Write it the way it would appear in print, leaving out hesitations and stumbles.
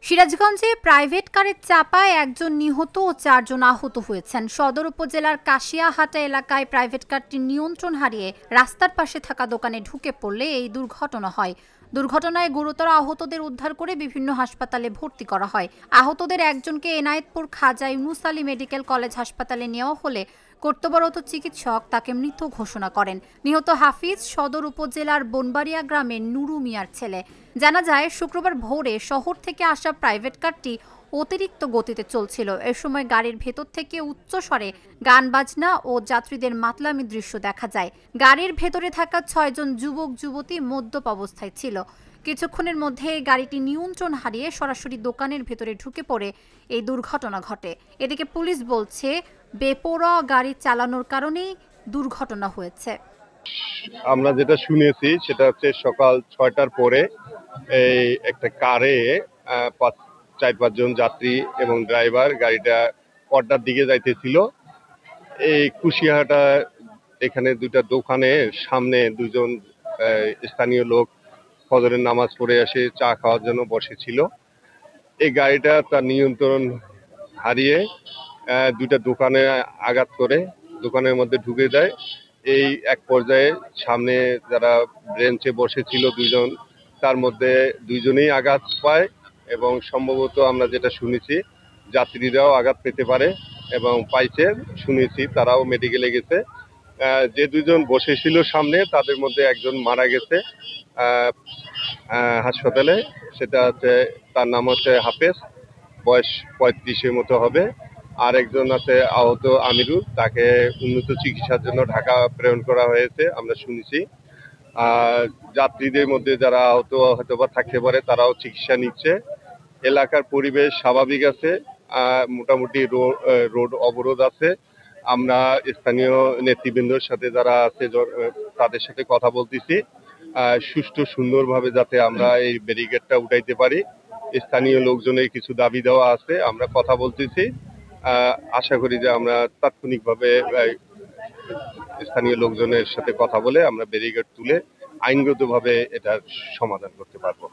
সিরাজগঞ্জে প্রাইভেট কারের চাপায় একজন নিহত ও ৪ জন আহত হয়েছেন। সদর উপজেলার কাশিয়াহাটা এলাকায় প্রাইভেট কারটি নিয়ন্ত্রণ হারিয়ে রাস্তার পাশে থাকা দোকানে ঢুকে পড়লে এই দুর্ঘটনা হয়। দুর্ঘটনায় গুরুতর আহতদের উদ্ধার করে বিভিন্ন হাসপাতালে ভর্তি করা হয়। আহতদের একজনকে এনায়েতপুর খাজা ইউনুস আলী মেডিকেল কলেজ হাসপাতালে নেওয়া হলে কর্তব্যরত চিকিৎসক তাকে মৃত ঘোষণা করেন। নিহত হাফিজ সদর উপজেলার বনবাড়িয়া গ্রামের নুরু মিয়ার ছেলে। জানা যায়, শুক্রবার ভোরে শহর থেকে আসা প্রাইভেট কারটি অতিরিক্ত গতিতে চলছিল। এ সময় গাড়ির ভেতর থেকে উচ্চস্বরে গান বাজনা ও যাত্রীদের মাতলামি দৃশ্য দেখা যায়। গাড়ির ভেতরে থাকা ৬ জন যুবক যুবতী মদ্যপ অবস্থায় ছিল। কিছুক্ষণের মধ্যে গাড়িটি নিয়ন্ত্রণ হারিয়ে সরাসরি দোকানের ভেতরে ঢুকে পড়ে এই দুর্ঘটনা ঘটে। এদিকে পুলিশ বলছে, বেপরোয়া গাড়ি চালানোর কারণেই দুর্ঘটনা হয়েছে। আমরা যেটা শুনেছি সেটা হচ্ছে সকাল ৬টার পরে এই একটা কারে ৪-৫ জন যাত্রী এবং ড্রাইভার গাড়িটা পদ্মার দিকে যাইতেছিল। এই কুশিয়াহাটা এখানে দুইটা দোকানের সামনে দুজন স্থানীয় লোক ফজরের নামাজ পড়ে এসে চা খাওয়ার জন্য বসেছিল। এই গাড়িটা তার নিয়ন্ত্রণ হারিয়ে দুইটা দোকানে আঘাত করে দোকানের মধ্যে ঢুকে যায়। এই এক পর্যায়ে সামনে যারা ব্রেঞ্চে বসেছিল দুইজন, তার মধ্যে দুইজনেই আঘাত পায় এবং সম্ভবত আমরা যেটা শুনেছি যাত্রীরাও আঘাত পেতে পারে এবং পাইছে শুনেছি, তারাও মেডিকেলে গেছে। যে দুইজন বসেছিল সামনে তাদের মধ্যে একজন মারা গেছে হাসপাতালে। সেটা হচ্ছে, তার নাম হচ্ছে হাফেজ, বয়স ৩৫-এর মতো হবে। আর একজন আছে আহত আমিরুল, তাকে উন্নত চিকিৎসার জন্য ঢাকা প্রেরণ করা হয়েছে আমরা শুনেছি। যাত্রীদের মধ্যে যারা আহত হয়তো বা থাকতে পারে তারাও চিকিৎসা নিচ্ছে। এলাকার পরিবেশ স্বাভাবিক আছে, মোটামুটি রোড অবরোধ আছে। আমরা স্থানীয় নেতৃবৃন্দর সাথে যারা আছে তাদের সাথে কথা বলতেছি সুষ্ঠু সুন্দরভাবে যাতে আমরা এই ব্যারিকেডটা উঠাইতে পারি। স্থানীয় লোকজনের কিছু দাবি দেওয়া আছে, আমরা কথা বলতেছি। আশা করি যে আমরা তাৎক্ষণিকভাবে স্থানীয় লোকজনের সাথে কথা বলে আমরা ব্যারিকেড তুলে আইনগতভাবে এটার সমাধান করতে পারবো।